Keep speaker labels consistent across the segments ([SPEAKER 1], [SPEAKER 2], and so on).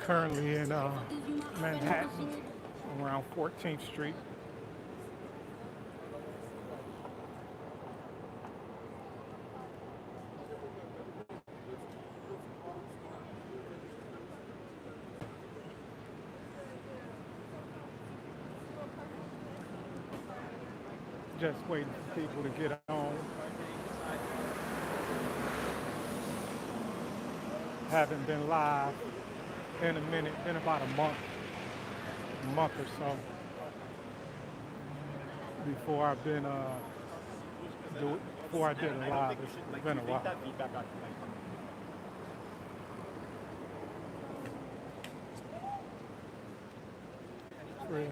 [SPEAKER 1] Currently in Manhattan, around 14th Street. Just waiting for people to get on. Haven't been live in a minute, been about a month or so before I've been before I did a live. It's been a while. Really.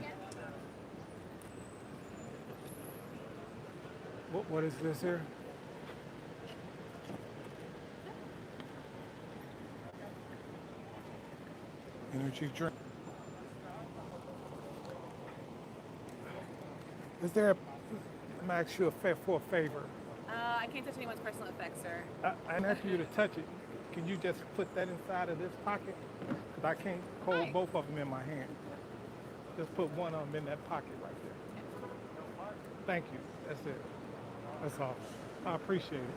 [SPEAKER 1] What is this here? Energy drink. Is there? I'm gonna ask you for a favor.
[SPEAKER 2] I can't touch anyone's personal effects, sir.
[SPEAKER 1] I'm asking you to touch it. Can you just put that inside of this pocket? Because I can't hold both of them in my hand. Just put one of them in that pocket right there. Thank you. That's it. That's all. I appreciate it.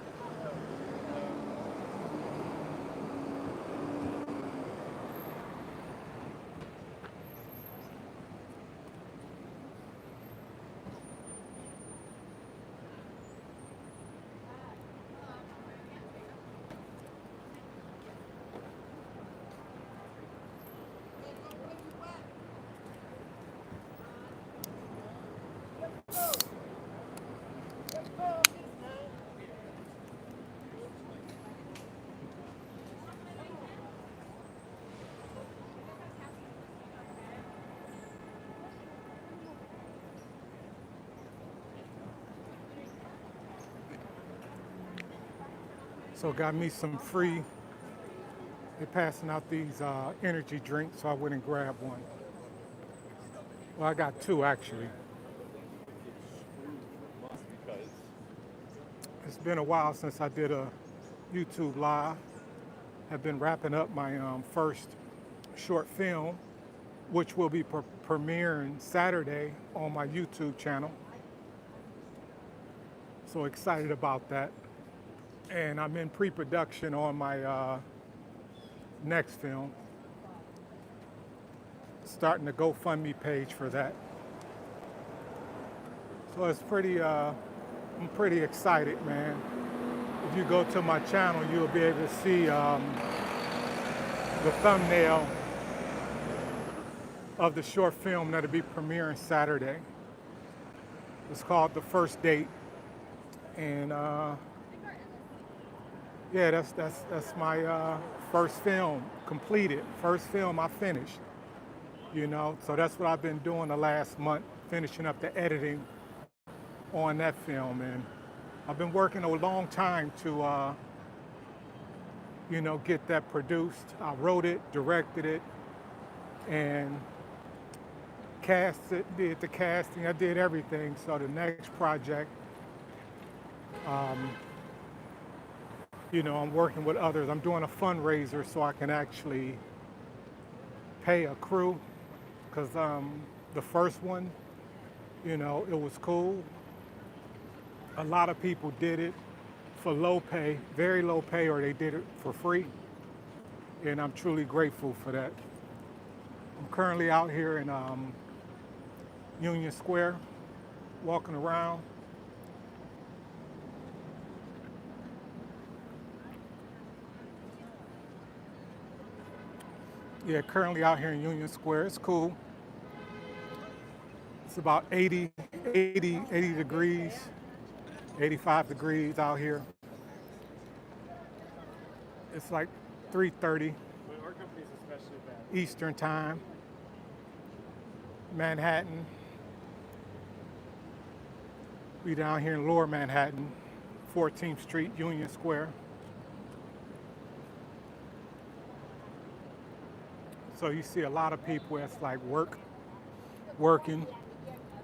[SPEAKER 1] So got me some free, they're passing out these energy drinks, so I went and grabbed one. Well, I got two actually. It's been a while since I did a YouTube live. I've been wrapping up my first short film, which will be premiering Saturday on my YouTube channel. So excited about that. And I'm in pre-production on my next film. Starting the GoFundMe page for that. So it's pretty, I'm pretty excited, man. If you go to my channel, you'll be able to see the thumbnail of the short film that'll be premiering Saturday. It's called The First Date. And yeah, that's my first film completed. First film I finished, you know. So that's what I've been doing the last month, finishing up the editing on that film. And I've been working a long time to, you know, get that produced. I wrote it, directed it, and cast it, did the casting. I did everything. So the next project, you know, I'm working with others. I'm doing a fundraiser so I can actually pay a crew, because the first one, you know, it was cool. A lot of people did it for low pay, very low pay, or they did it for free. And I'm truly grateful for that. I'm currently out here in Union Square, walking around. Yeah, currently out here in Union Square. It's cool. It's about 80 degrees, 85 degrees out here. It's like 3:30 Eastern time, Manhattan. We down here in Lower Manhattan, 14th Street, Union Square. So you see a lot of people that's like working.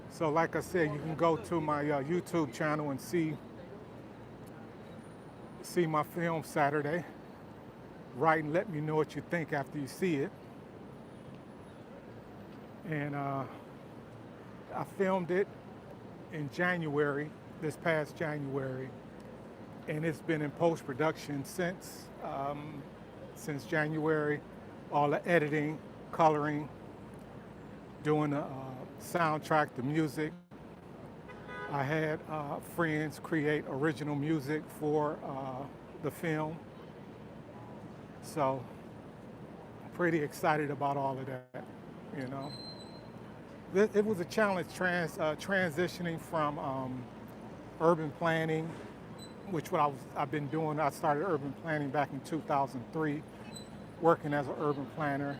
[SPEAKER 1] So like I said, you can go to my YouTube channel and see my film Saturday. Write and let me know what you think after you see it. And I filmed it in January, this past January, and it's been in post-production since January. All the editing, coloring, doing the soundtrack, the music. I had friends create original music for the film, so I'm pretty excited about all of that. You know, it was a challenge transitioning from urban planning, which I've been doing. I started urban planning back in 2003, working as an urban planner,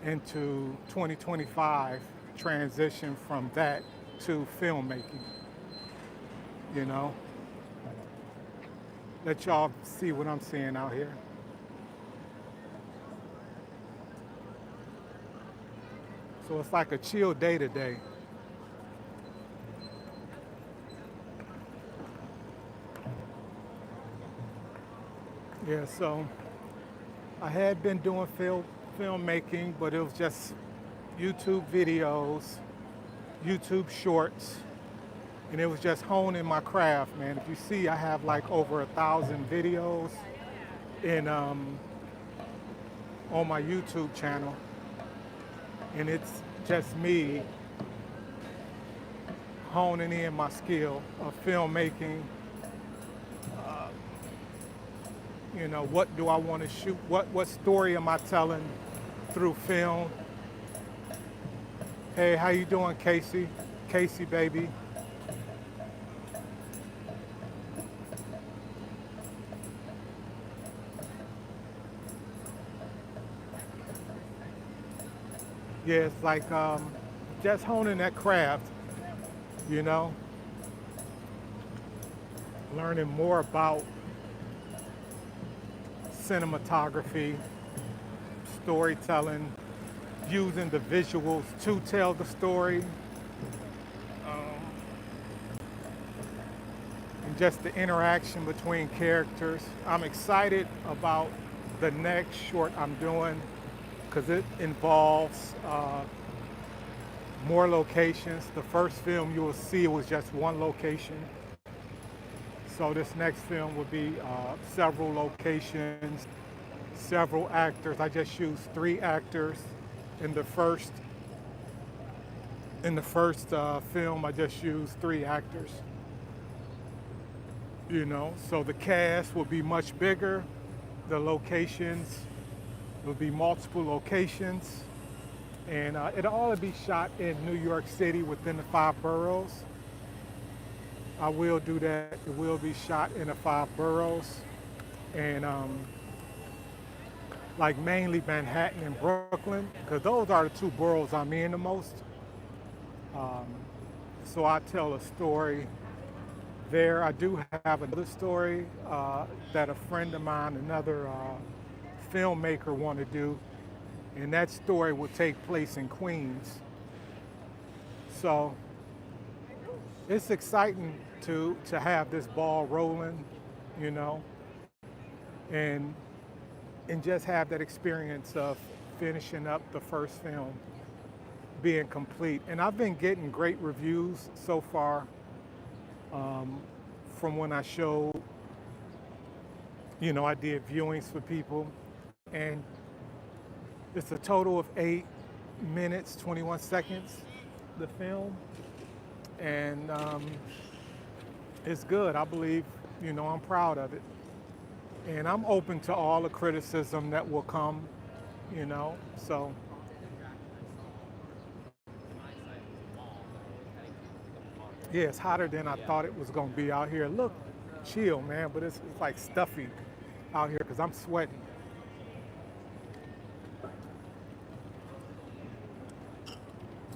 [SPEAKER 1] into 2025 transition from that to filmmaking. You know, let y'all see what I'm seeing out here. So it's like a chill day today. Yeah, so I had been doing filmmaking, but it was just YouTube videos, YouTube shorts, and it was just honing my craft, man. If you see, I have like over 1,000 videos on my YouTube channel, and it's just me honing in my skill of filmmaking. You know, what do I want to shoot? What story am I telling through film? Hey, how you doing, Casey? Casey, baby. Yeah, it's like just honing that craft, you know, learning more about cinematography, storytelling, using the visuals to tell the story, and just the interaction between characters. I'm excited about the next short I'm doing because it involves more locations. The first film you will see was just one location. So this next film will be several locations, several actors. I just used 3 actors in the first film. I just used 3 actors. You know, so the cast will be much bigger. The locations will be multiple locations, and it'll all be shot in New York City within the 5 boroughs. I will do that. It will be shot in the 5 boroughs, and like mainly Manhattan and Brooklyn, because those are the 2 boroughs I'm in the most. So I tell a story there. I do have another story that a friend of mine, another filmmaker, want to do, and that story will take place in Queens. So it's exciting to have this ball rolling, you know, and just have that experience of finishing up the first film, being complete. And I've been getting great reviews so far from when I showed, you know, I did viewings for people, and it's a total of 8 minutes, 21 seconds, the film, and it's good. I believe, you know, I'm proud of it. And I'm open to all the criticism that will come, you know, so. Yeah, it's hotter than I thought it was gonna be out here. Look, chill, man, but it's like stuffy out here because I'm sweating.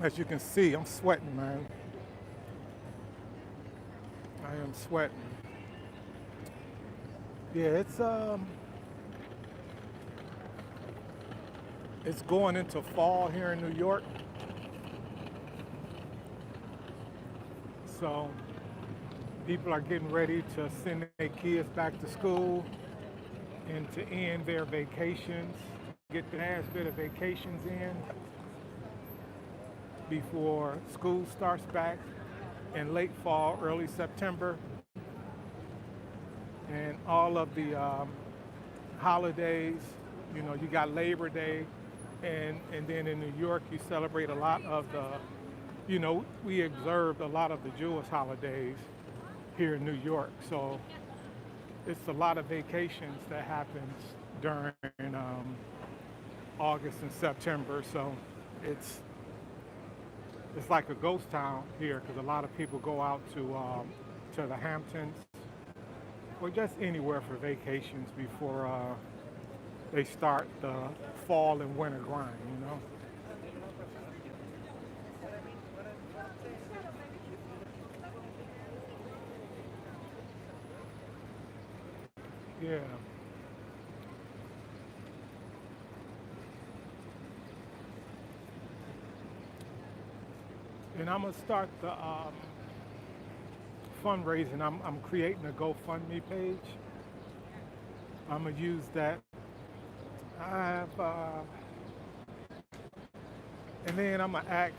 [SPEAKER 1] As you can see, I'm sweating, man. I am sweating. Yeah, it's going into fall here in New York. So people are getting ready to send their kids back to school and to end their vacations, get the last bit of vacations in. before school starts back in late fall, early September. And all of the holidays, you know, you got Labor Day, and then in New York, you celebrate a lot of the, you know, we observed a lot of the Jewish holidays here in New York. So it's a lot of vacations that happens during August and September. So it's like a ghost town here because a lot of people go out to the Hamptons or just anywhere for vacations before they start the fall and winter grind, you know. Yeah. And I'm gonna start the fundraising. I'm creating a GoFundMe page. I'm gonna use that. I have, and then I'm gonna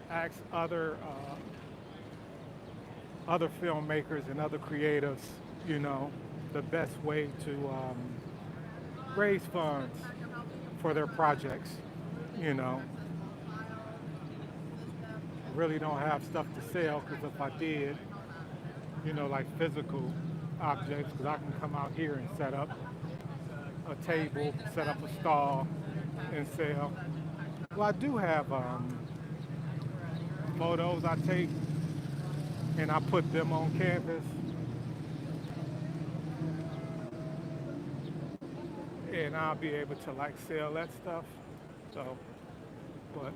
[SPEAKER 1] ask other filmmakers and other creatives, you know, the best way to raise funds for their projects, you know. Really don't have stuff to sell because if I did, you know, like physical objects, because I can come out here and set up a table, set up a stall, and sell. Well, I do have photos I take and I put them on canvas. And I'll be able to like sell that stuff. So, but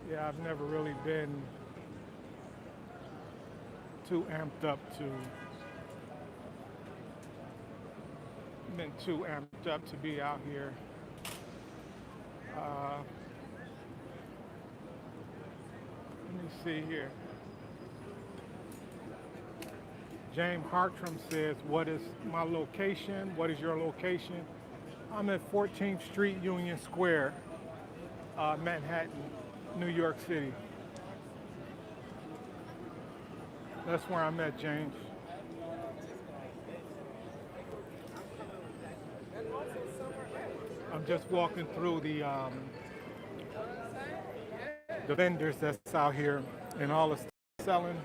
[SPEAKER 1] yeah, I've never really been too amped up to be out here. Let me see here. James Hartram says, what is my location? What is your location? I'm at 14th Street, Union Square, Manhattan, New York City. That's where I'm at, James. I'm just walking through the vendors that's out here and all the stuff selling.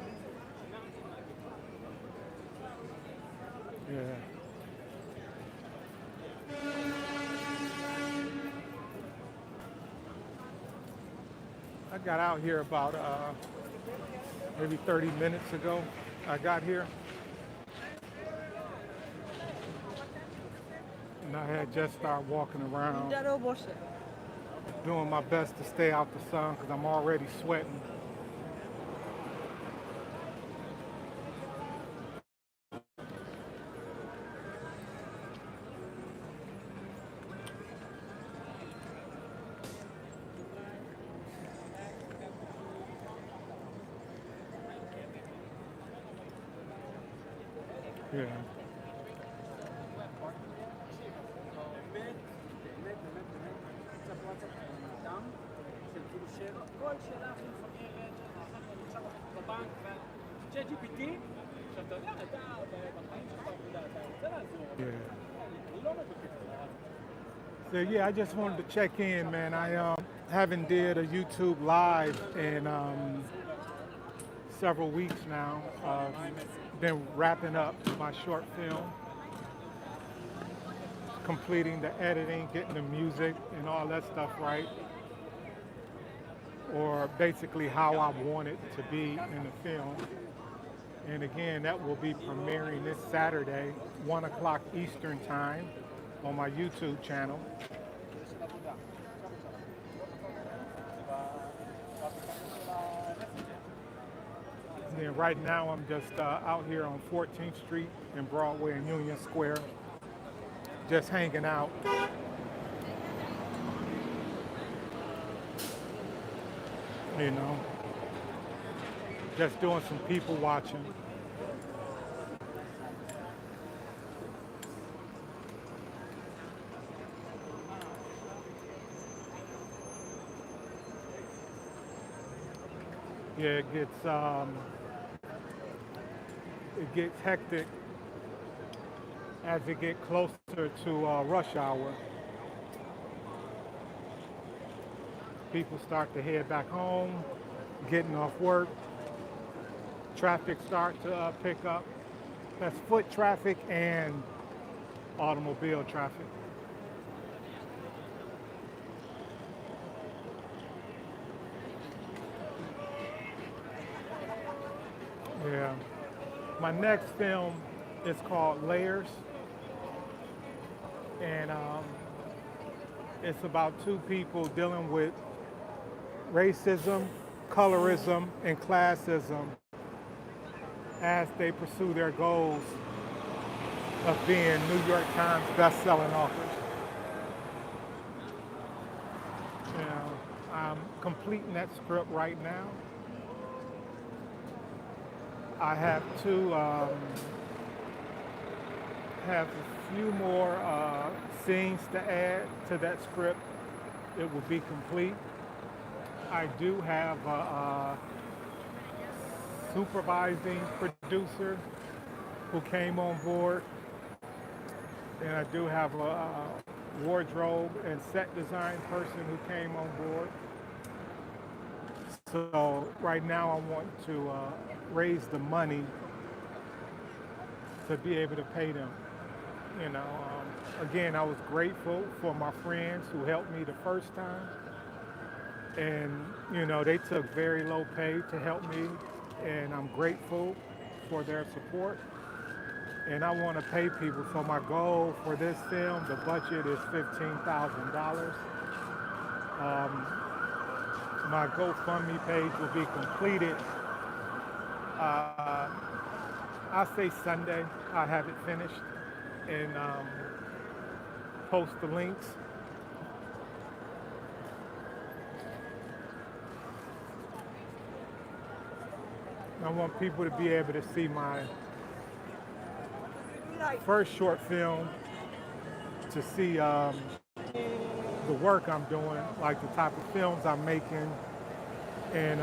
[SPEAKER 1] Yeah. I got out here about maybe 30 minutes ago. I got here. And I had just started walking around, doing my best to stay out the sun because I'm already sweating. Yeah. So yeah, I just wanted to check in, man. I haven't did a YouTube live in several weeks now. Been wrapping up my short film, completing the editing, getting the music and all that stuff right, or basically how I want it to be in the film. And again, that will be premiering this Saturday, 1 o'clock Eastern time on my YouTube channel. And then right now I'm just out here on 14th Street and Broadway and Union Square, just hanging out. You know, just doing some people watching. Yeah, it gets hectic as it gets closer to rush hour. People start to head back home, getting off work. Traffic start to pick up. That's foot traffic and automobile traffic. Yeah. My next film is called Layers, and it's about two people dealing with racism, colorism, and classism as they pursue their goals of being New York Times best-selling authors. You know, I'm completing that script right now. I have have a few more scenes to add to that script. It will be complete. I do have a supervising producer who came on board, and I do have a wardrobe and set design person who came on board. So right now I want to raise the money to be able to pay them. You know, again, I was grateful for my friends who helped me the first time. And, you know, they took very low pay to help me. And I'm grateful for their support. And I want to pay people. So my goal for this film, the budget is $15,000. My GoFundMe page will be completed. I'll say Sunday. I have it finished and post the links. I want people to be able to see my first short film, to see the work I'm doing, like the type of films I'm making, and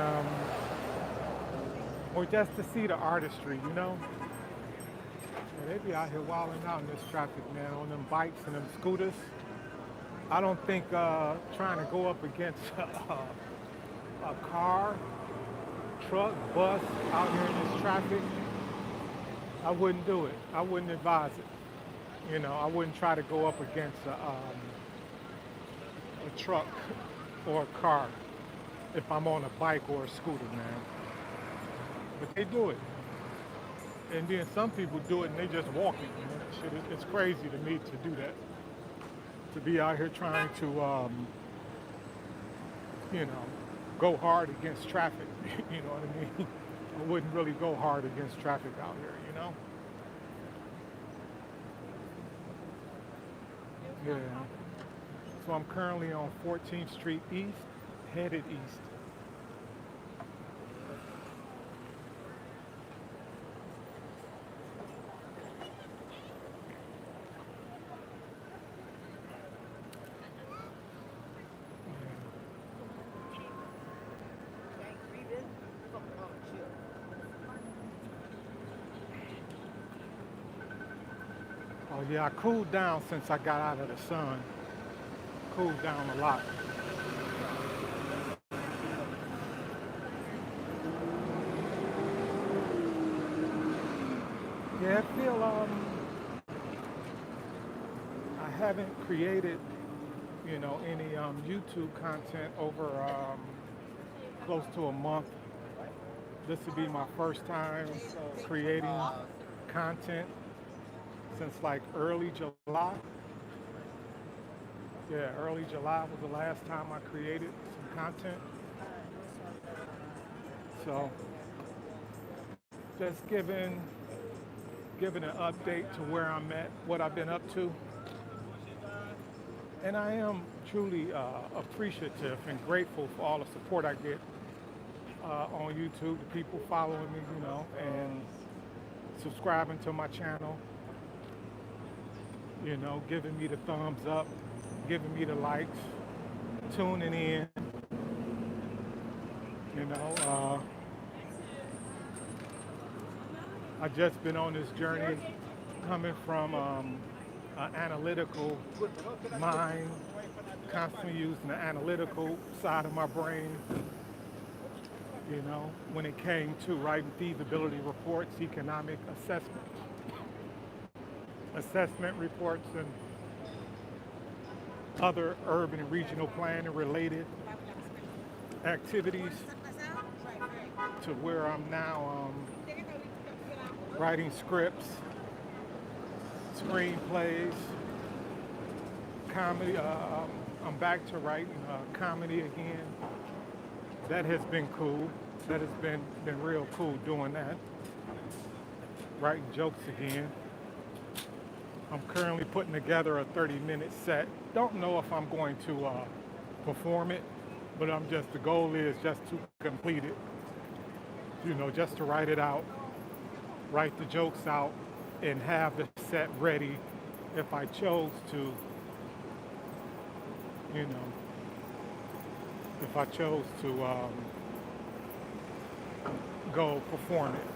[SPEAKER 1] or just to see the artistry, you know? And they be out here wilding out in this traffic, man, on them bikes and them scooters. I don't think trying to go up against a car, truck, bus out here in this traffic, I wouldn't do it. I wouldn't advise it. You know, I wouldn't try to go up against a truck or a car if I'm on a bike or a scooter, man. But they do it. And then some people do it and they just walk it. You know? Shit, it's crazy to me to do that. To be out here trying to, you know, go hard against traffic. You know what I mean? I wouldn't really go hard against traffic out here, you know? Yeah. So I'm currently on 14th Street East, headed east. Oh yeah, I cooled down since I got out of the sun. Cooled down a lot. Yeah, I feel I haven't created, you know, any YouTube content over close to a month. This would be my first time creating content since like early July. Yeah, early July was the last time I created some content. So just giving an update to where I'm at, what I've been up to. And I am truly appreciative and grateful for all the support I get on YouTube, the people following me, you know, and subscribing to my channel, you know, giving me the thumbs up, giving me the likes, tuning in, you know. I've just been on this journey coming from an analytical mind, constantly using the analytical side of my brain, when it came to writing feasibility reports, economic assessment reports, and other urban and regional planning related activities, to where I'm now writing scripts, screenplays, comedy. I'm back to writing comedy again. That has been cool. That has been real cool doing that. Writing jokes again. I'm currently putting together a 30-minute set. Don't know if I'm going to perform it, but the goal is just to complete it. Just to write it out, write the jokes out, and have the set ready if I chose to, go perform it.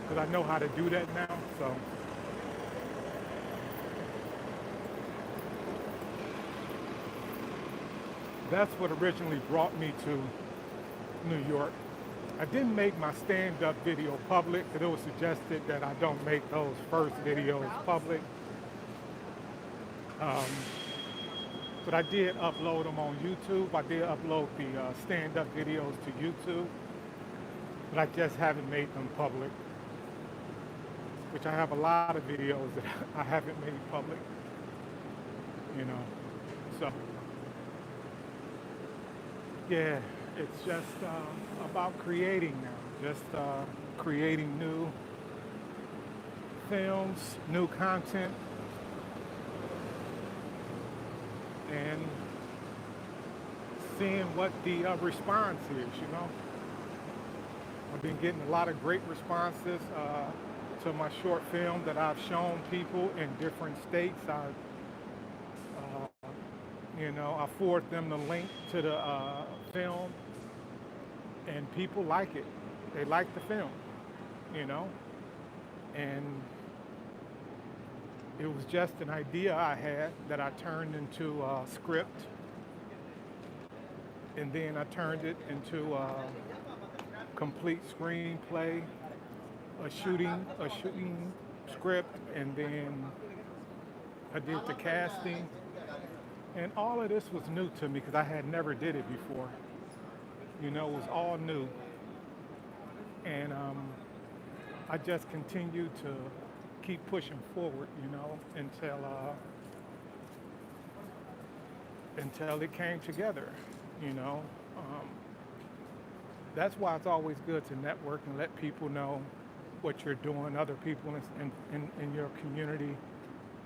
[SPEAKER 1] Because I know how to do that now, so. That's what originally brought me to New York. I didn't make my stand-up video public because it was suggested that I don't make those first videos public. But I did upload them on YouTube. I did upload the stand-up videos to YouTube, but I just haven't made them public, which I have a lot of videos that I haven't made public, so. Yeah, it's just about creating now, just creating new films, new content, and seeing what the response is, I've been getting a lot of great responses to my short film that I've shown people in different states. I forward them the link to the film, and people like it. They like the film, and it was just an idea I had that I turned into a script, and then I turned it into a complete screenplay, a shooting script, and then I did the casting. And all of this was new to me because I had never did it before. It was all new. And I just continued to keep pushing forward, until it came together, That's why it's always good to network and let people know what you're doing, other people in your community,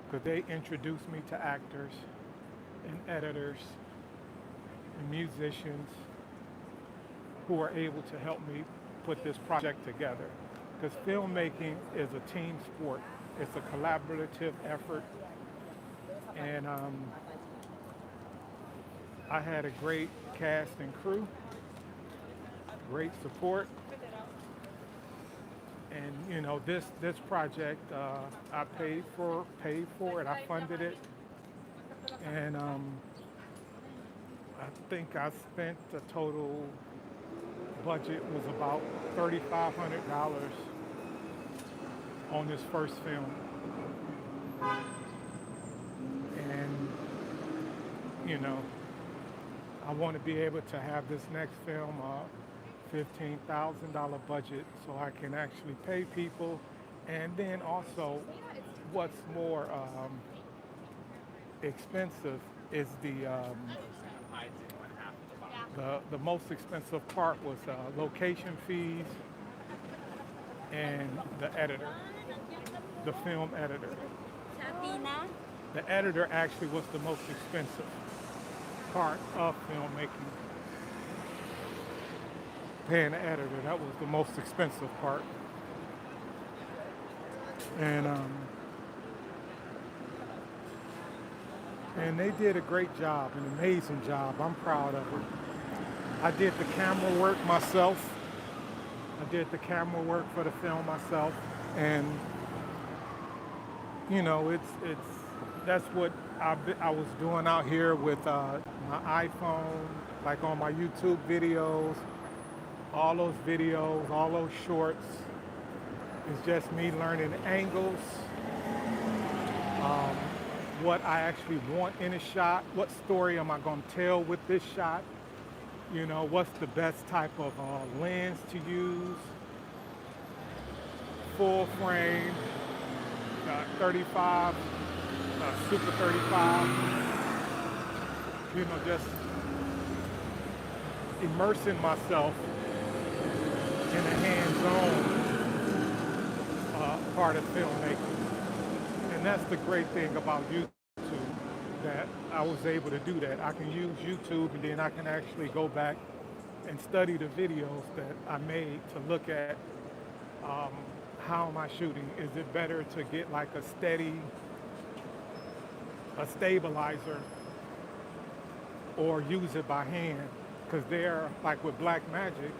[SPEAKER 1] because they introduce me to actors and editors and musicians who are able to help me put this project together. Because filmmaking is a team sport. It's a collaborative effort. And I had a great cast and crew, great support. And this project, I paid for it, I funded it. And I think I spent the total budget was about $3,500 on this first film. And, I want to be able to have this next film $15,000 budget so I can actually pay people. And then also, what's more expensive is the most expensive part was location fees and the editor, the film editor. The editor actually was the most expensive part of filmmaking. Paying the editor, that was the most expensive part. And they did a great job, an amazing job. I'm proud of it. I did the camera work myself. I did the camera work for the film myself, and it's that's what I was doing out here with my iPhone, like on my YouTube videos, all those shorts. It's just me learning angles, um, what I actually want in a shot, what story am I going to tell with this shot, what's the best type of lens to use, full frame, 35, super 35, just immersing myself in a hands-on part of filmmaking. And that's the great thing about YouTube, that I was able to do that. I can use YouTube and then I can actually go back and study the videos that I made to look at um, how am I shooting. Is it better to get like a stabilizer, or use it by hand? Because they're like with Blackmagic,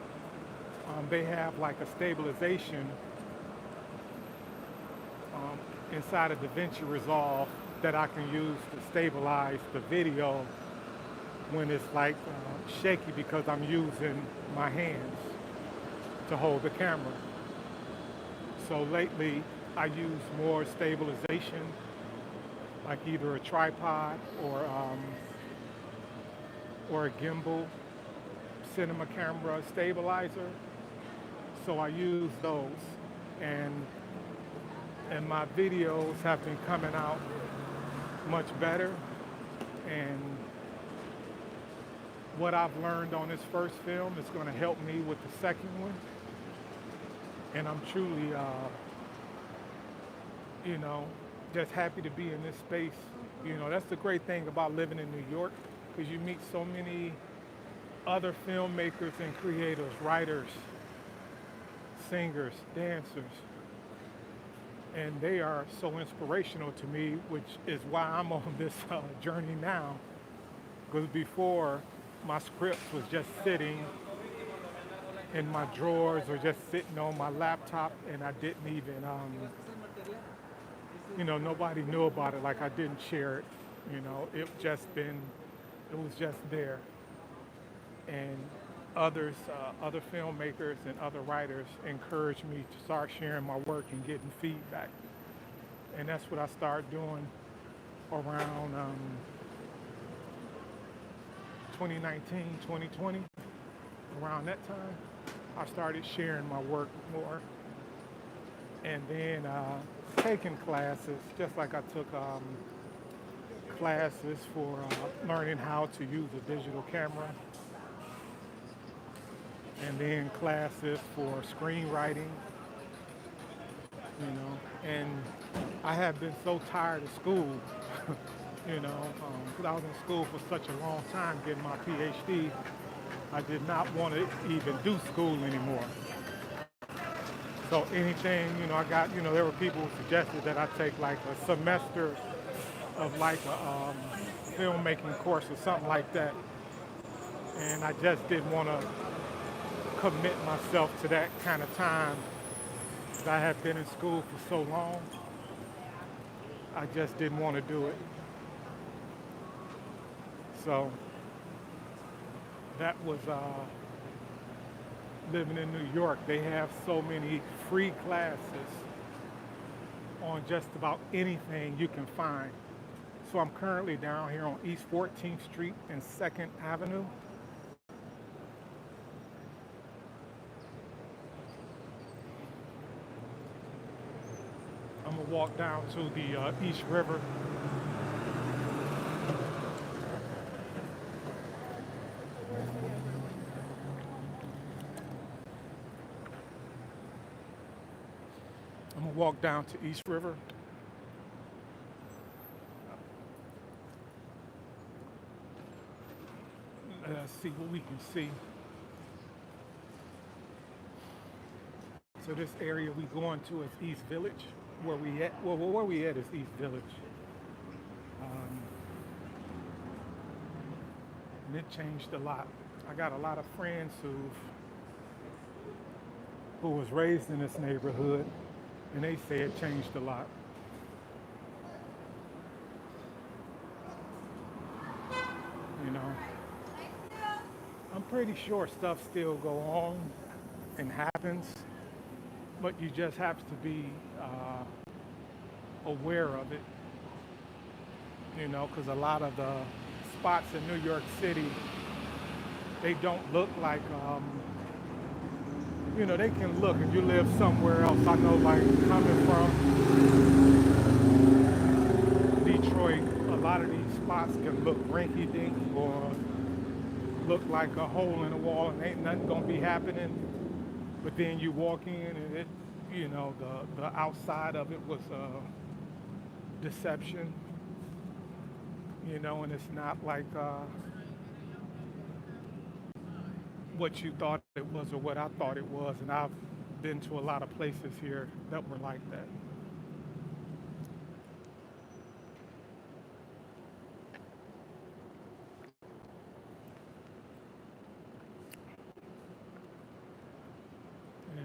[SPEAKER 1] they have like a stabilization inside of DaVinci Resolve that I can use to stabilize the video when it's like shaky, because I'm using my hands to hold the camera. So lately I use more stabilization, like either a tripod or a gimbal cinema camera stabilizer. So I use those, and my videos have been coming out much better. And what I've learned on this first film is going to help me with the second one. And I'm truly, just happy to be in this space. That's the great thing about living in New York, because you meet so many other filmmakers and creators, writers, singers, dancers, and they are so inspirational to me, which is why I'm on this journey now. Because before, my scripts was just sitting in my drawers or just sitting on my laptop, and I didn't even, nobody knew about it. Like, I didn't share it. It was just there. And other filmmakers and other writers encouraged me to start sharing my work and getting feedback. And that's what I started doing around 2019, 2020. Around that time, I started sharing my work more. And then taking classes, just like I took classes for learning how to use a digital camera, and then classes for screenwriting, and I have been so tired of school, because I was in school for such a long time getting my PhD. I did not want to even do school anymore. So anything, I got, there were people who suggested that I take like a semester of like a filmmaking course or something like that. And I just didn't want to commit myself to that kind of time. I had been in school for so long, I just didn't want to do it. So that was living in New York. They have so many free classes on just about anything you can find. So I'm currently down here on East 14th Street and 2nd Avenue. I'm gonna walk down to the East River. I'm gonna walk down to East River. Let's see what we can see. So this area we going to is East Village. Where we at? Well, where we at is East Village. And it changed a lot. I got a lot of friends who've who was raised in this neighborhood, and they say it changed a lot. You know, I'm pretty sure stuff still go on and happens, but you just have to be aware of it. You know, because a lot of the spots in New York City, they don't look like, you know, they can look if you live somewhere else. I know, like coming from Detroit, a lot of these spots can look rinky dink or look like a hole in the wall and ain't nothing gonna be happening. But then you walk in and it, you know, the outside of it was deception, you know, and it's not like what you thought it was or what I thought it was. And I've been to a lot of places here that were like that. Yeah.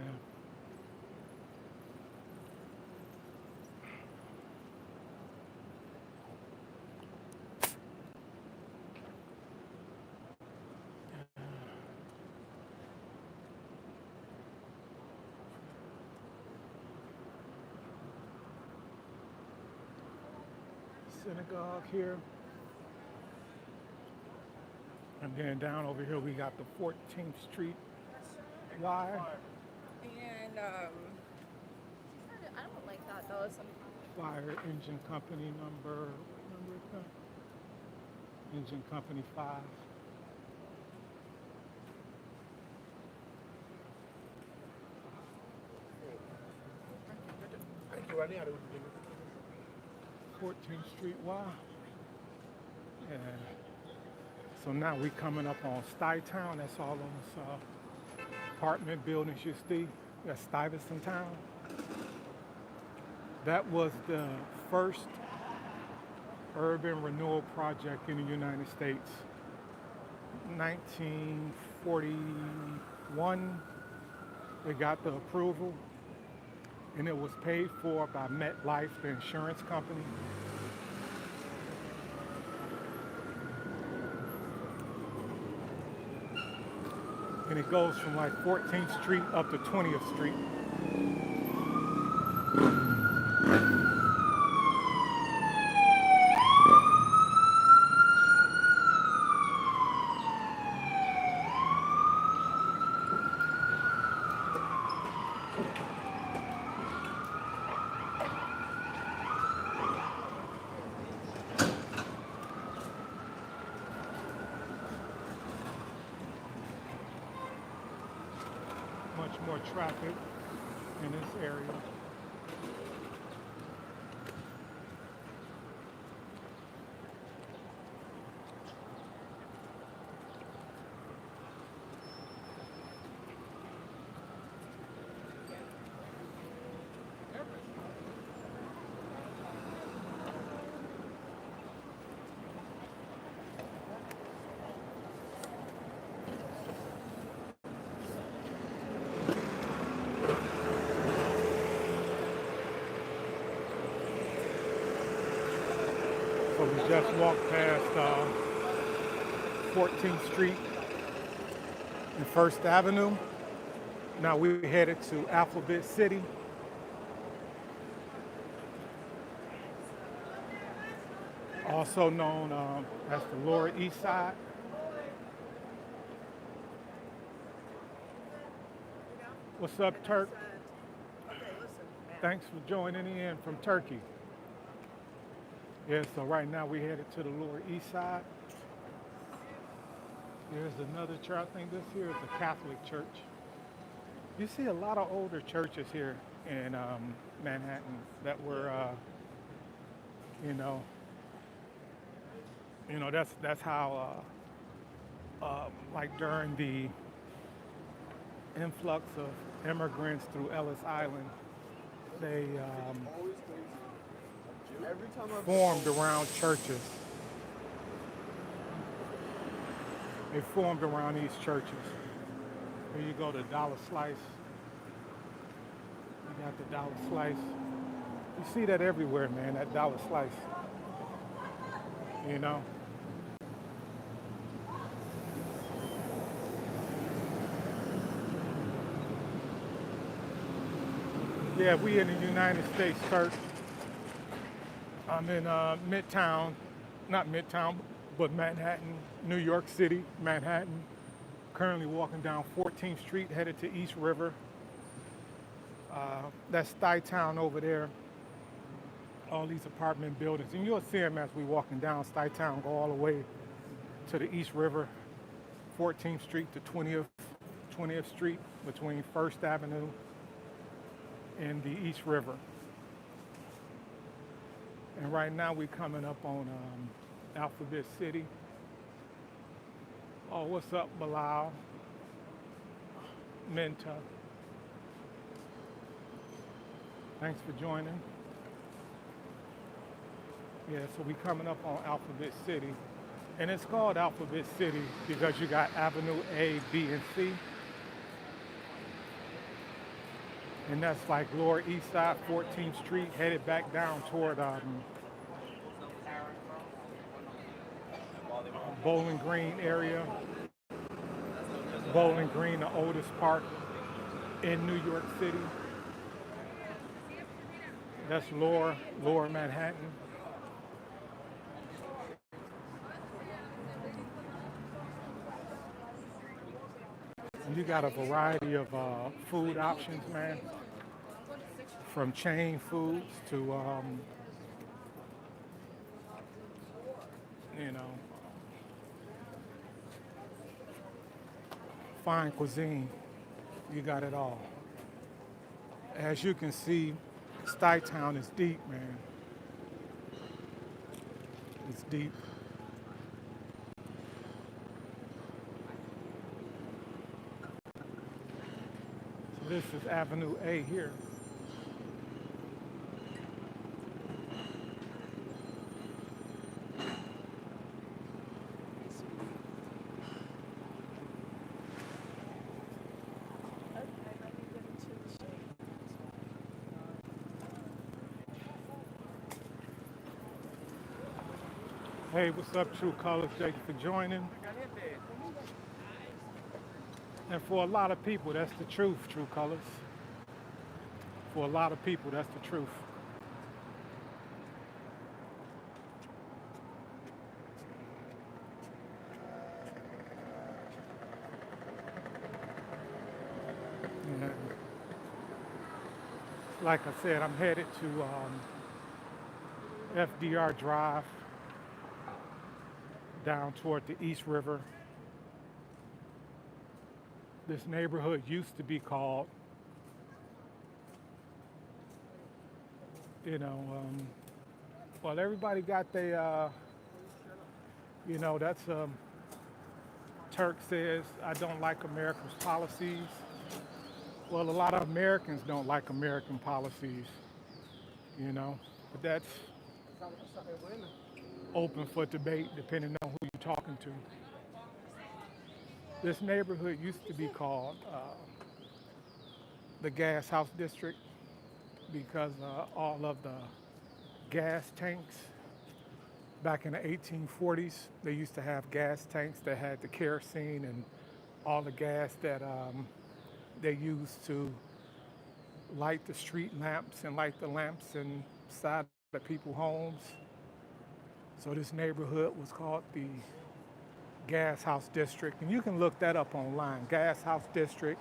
[SPEAKER 1] Synagogue here. And then down over here we got the 14th Street Y.
[SPEAKER 2] And I don't like that though.
[SPEAKER 1] Fire Engine Company number, what number is that? Engine Company 5.
[SPEAKER 3] Thank you, Rodney.
[SPEAKER 1] 14th Street Y. Yeah. So now we coming up on Stuytown. That's all those apartment buildings you see. That's Stuyvesant Town. That was the first urban renewal project in the United States. 1941, they got the approval, and it was paid for by MetLife, the insurance company. And it goes from like 14th Street up to 20th Street. Much more traffic in this area. So we just walked past 14th Street and First Avenue. Now we're headed to Alphabet City. Also known as the Lower East Side. What's up, Turk? Thanks for joining in from Turkey. Yeah, so right now we're headed to the Lower East Side. There's another church. I think this here is a Catholic church. You see a lot of older churches here in Manhattan that were, you know, that's how, like during the influx of immigrants through Ellis Island, they formed around churches. They formed around these churches. Here you go to Dollar Slice. Got the dollar slice. You see that everywhere, man, that dollar slice. You know? Yeah, we in the United States church. I'm in Midtown, not Midtown, but Manhattan, New York City, Manhattan. Currently walking down 14th Street, headed to East River. That's Stuytown over there. All these apartment buildings, and you'll see them as we walking down Stuytown, go all the way to the East River, 14th Street to 20th Street, between First Avenue and the East River. And right now we're coming up on Alphabet City. Oh, what's up, Bilal? Minta. Thanks for joining. Yeah, so we're coming up on Alphabet City. And it's called Alphabet City because you got Avenue A, B, and C. And that's like Lower East Side, 14th Street, headed back down toward Bowling Green area. Bowling Green, the oldest park in New York City. That's Lower Manhattan. And you got a variety of food options, man. From chain foods to, you know, fine cuisine. You got it all. As you can see, Stuytown is deep, man. It's deep. So this is Avenue A here. Hey, what's up, True Colors? Thank you for joining. And for a lot of people, that's the truth, True Colors. For a lot of people, that's the truth. Yeah. Like I said, I'm headed to FDR Drive, down toward the East River. This neighborhood used to be called, well, everybody got their, that's Turk says, I don't like America's policies. Well, a lot of Americans don't like American policies, but that's open for debate depending on who you're talking to. This neighborhood used to be called the Gas House District because all of the gas tanks back in the 1840s, they used to have gas tanks that had the kerosene and all the gas that they used to light the street lamps and light the lamps inside the people's homes. So this neighborhood was called the Gas House District, and you can look that up online. Gas House District,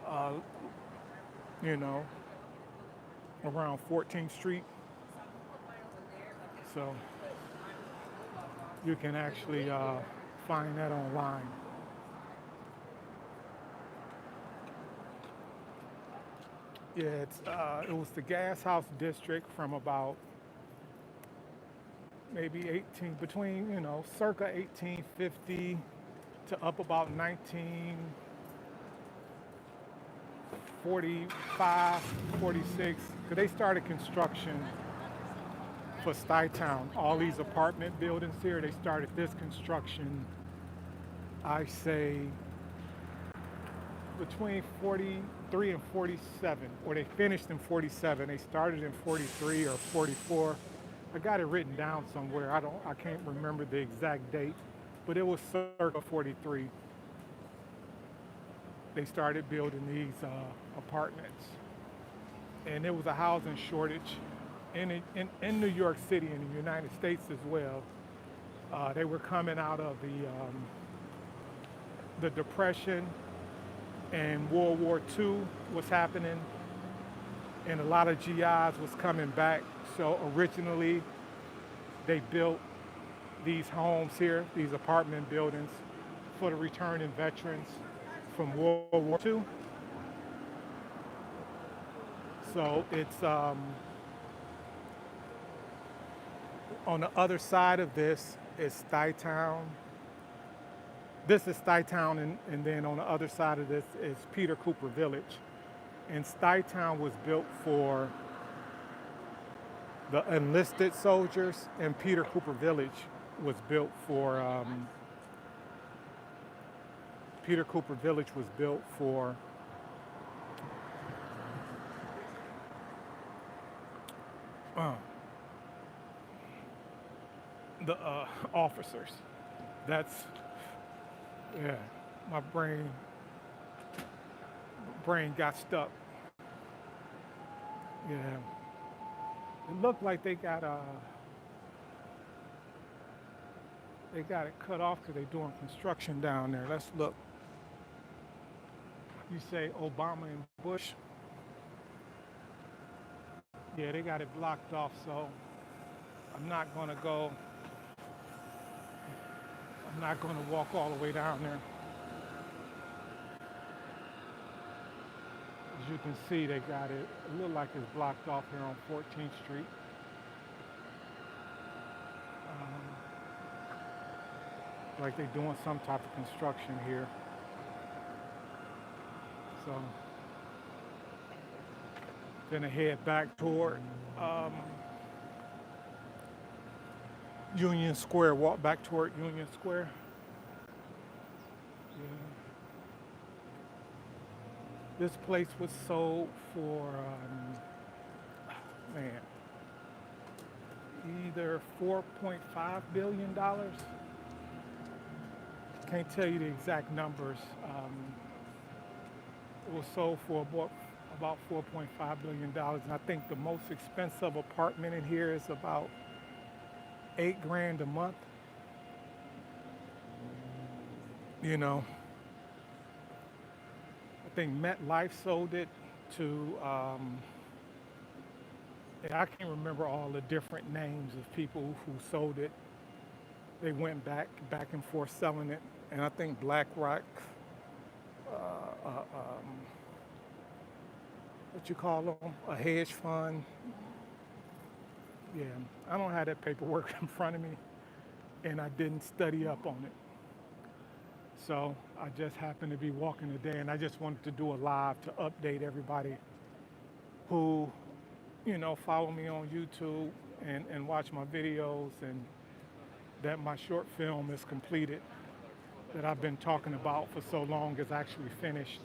[SPEAKER 1] around 14th Street. So you can actually find that online. Yeah, it was the Gas House District from about maybe circa 1850 to up about 1945, 46, because they started construction for Stuytown. All these apartment buildings here, they started this construction, I say, between 43 and 47, or they finished in 47. They started in 43 or 44. I got it written down somewhere. I can't remember the exact date, but it was circa 43. They started building these apartments, and there was a housing shortage in New York City, in the United States as well. They were coming out of the Depression, and World War II was happening, and a lot of GIs was coming back. So originally, they built these homes here, these apartment buildings, for the returning veterans from World War II. So it's on the other side of this is Stuytown. This is Stuytown, and then on the other side of this is Peter Cooper Village. And Stuytown was built for the enlisted soldiers, and Peter Cooper Village was built for Peter Cooper Village was built for the officers. That's, yeah, my brain got stuck. Yeah, it looked like they got it cut off because they're doing construction down there. Let's look. You say Obama and Bush? Yeah, they got it blocked off, so I'm not gonna walk all the way down there. As you can see, they got it. It looked like it's blocked off here on 14th Street. Like they're doing some type of construction here. So then I head back toward Union Square, walk back toward Union Square. Yeah. This place was sold for, either $4.5 billion. Can't tell you the exact numbers. It was sold for about $4.5 billion. And I think the most expensive apartment in here is about $8,000 a month. You know, I think MetLife sold it to, I can't remember all the different names of people who sold it. They went back and forth selling it. And I think BlackRock, what you call them, a hedge fund. Yeah, I don't have that paperwork in front of me, and I didn't study up on it. So I just happened to be walking today, and I just wanted to do a live to update everybody who, follow me on YouTube and watch my videos, and that my short film is completed, that I've been talking about for so long is actually finished.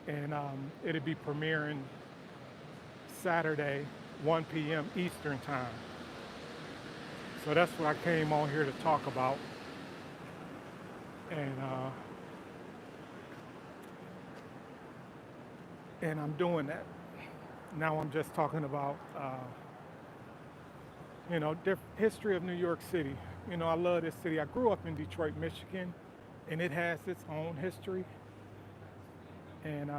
[SPEAKER 1] And it'll be premiering Saturday, 1 p.m. Eastern time. So that's what I came on here to talk about. And I'm doing that. Now I'm just talking about, history of New York City. I love this city. I grew up in Detroit, Michigan, and it has its own history. And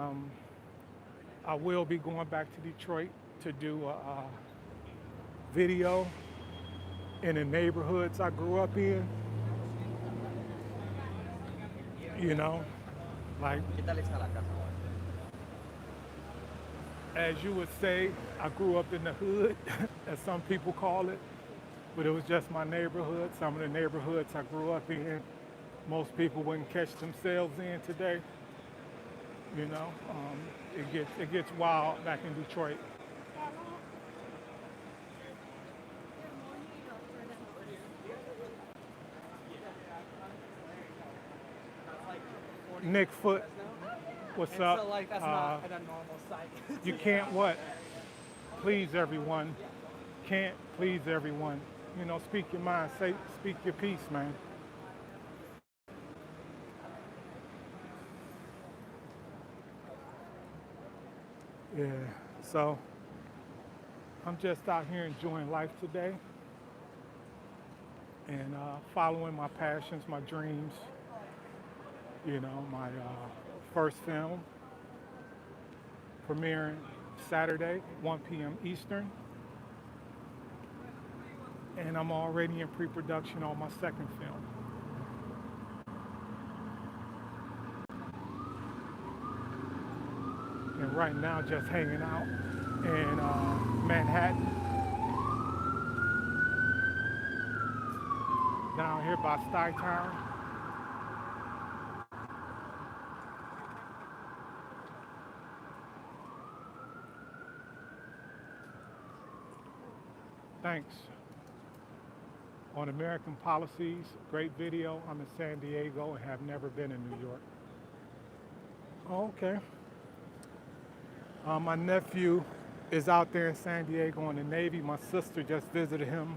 [SPEAKER 1] I will be going back to Detroit to do a video in the neighborhoods I grew up in. Like, as you would say, I grew up in the hood, as some people call it, but it was just my neighborhood. Some of the neighborhoods I grew up in, most people wouldn't catch themselves in today. It gets wild back in Detroit. Nick Foot. What's
[SPEAKER 3] and
[SPEAKER 1] up?
[SPEAKER 3] so like that's not a normal sight.
[SPEAKER 1] You can't what? Please everyone. Can't please everyone. You know, speak your mind. Speak your piece, man. Yeah. So I'm just out here enjoying life today and following my passions, my dreams. You know, my first film premiering Saturday, 1 p.m. Eastern. And I'm already in pre-production on my second film. And right now, just hanging out in Manhattan, down here by Stuytown. Thanks. On American Policies, great video. I'm in San Diego and have never been in New York. Oh, okay. My nephew is out there in San Diego in the Navy. My sister just visited him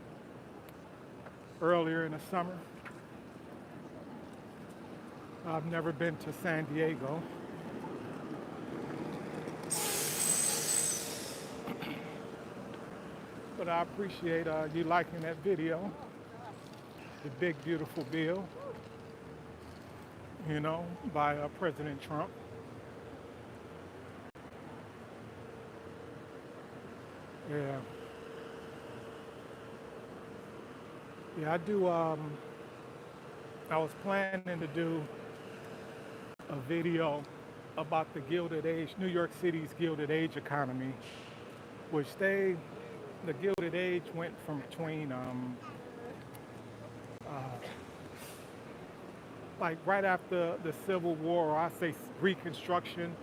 [SPEAKER 1] earlier in the summer. I've never been to San Diego. But I appreciate you liking that video. The big beautiful bill, you know, by President Trump. Yeah. Yeah, I do, I was planning to do a video about the Gilded Age, New York City's Gilded Age economy, which the Gilded Age went from between, like right after the Civil War, or I say Reconstruction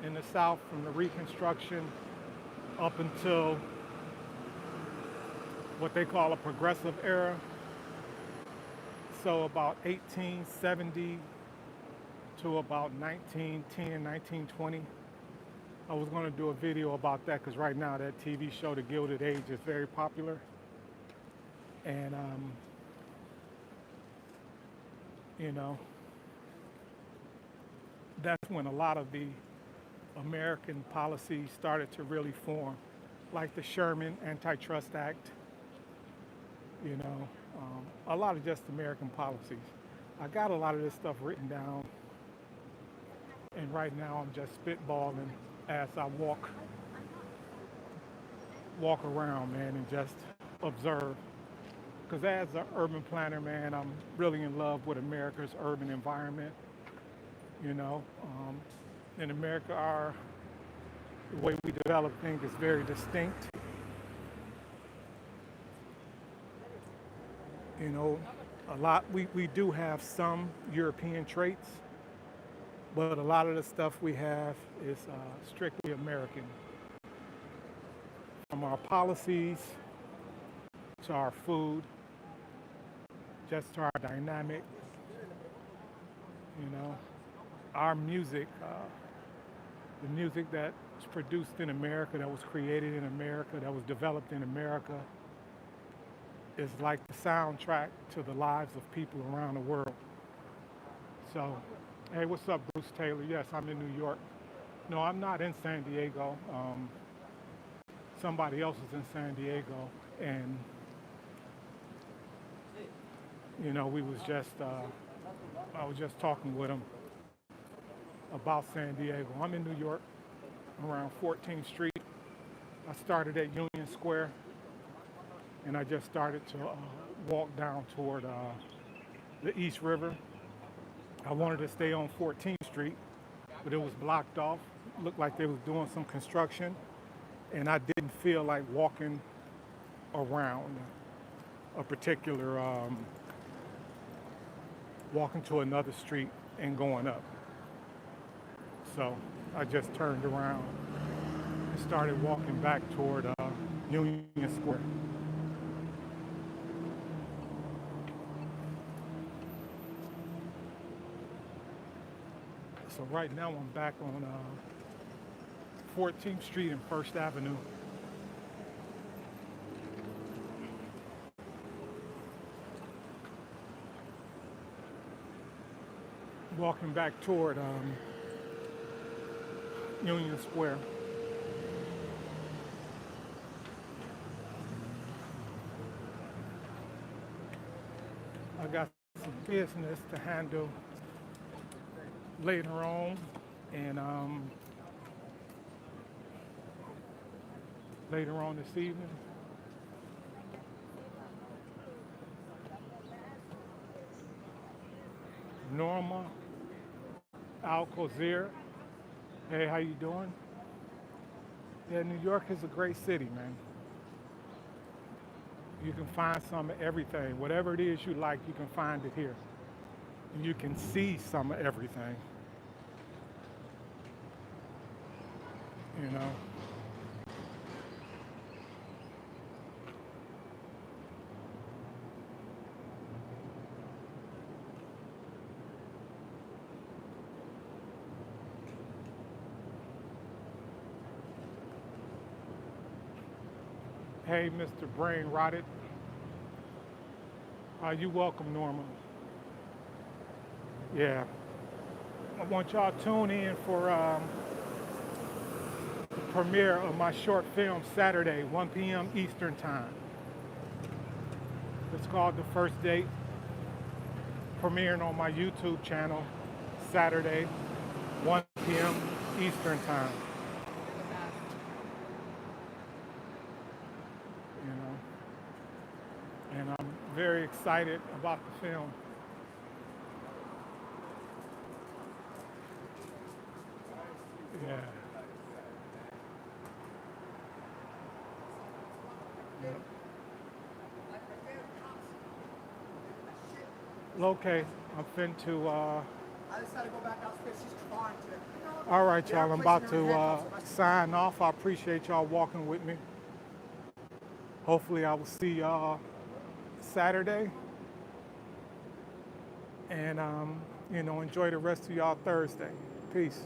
[SPEAKER 1] in the South, from the Reconstruction up until what they call a progressive era. So about 1870 to about 1910, 1920. I was going to do a video about that because right now that TV show, The Gilded Age, is very popular. And, you know, that's when a lot of the American policies started to really form, like the Sherman Antitrust Act, you know, a lot of just American policies. I got a lot of this stuff written down, and right now I'm just spitballing as I walk around, man, and just observe. Because as an urban planner, man, I'm really in love with America's urban environment. You know, in America, the way we develop things is very distinct. You know, we do have some European traits, but a lot of the stuff we have is strictly American. From our policies to our food, just to our dynamic, you know, our music, the music that's produced in America, that was created in America, that was developed in America, is like the soundtrack to the lives of people around the world. So, hey, what's up, Bruce Taylor? Yes, I'm in New York. No, I'm not in San Diego. Somebody else is in San Diego, and you know, I was just talking with him about San Diego. I'm in New York, around 14th Street. I started at Union Square, and I just started to walk down toward the East River. I wanted to stay on 14th Street, but it was blocked off. Looked like they was doing some construction, and I didn't feel like walking around a particular, walking to another street and going up. So I just turned around and started walking back toward Union Square. So right now I'm back on 14th Street and First Avenue. Walking back toward Union Square. I got some business to handle later on, and later on this evening. Norma, Alcozer. Hey, how you doing? Yeah, New York is a great city, man. You can find some of everything. Whatever it is you like, you can find it here. And you can see some of everything. You know. Hey, Mr. Brain Rotted. You welcome, Norma. Yeah. I want y'all to tune in for the premiere of my short film Saturday, 1 p.m. Eastern Time. It's called The First Date. Premiering on my YouTube channel Saturday, 1 p.m. Eastern Time. You know, and I'm very excited about the film. Yeah. Okay, I'm finna
[SPEAKER 4] I decided to go back downstairs. She's trying to.
[SPEAKER 1] all right,
[SPEAKER 4] They're
[SPEAKER 1] y'all, I'm
[SPEAKER 4] placing
[SPEAKER 1] about
[SPEAKER 4] her in
[SPEAKER 1] to
[SPEAKER 4] handcuffs.
[SPEAKER 1] sign off. I appreciate y'all walking with me. Hopefully I will see y'all Saturday. And, enjoy the rest of y'all Thursday. Peace.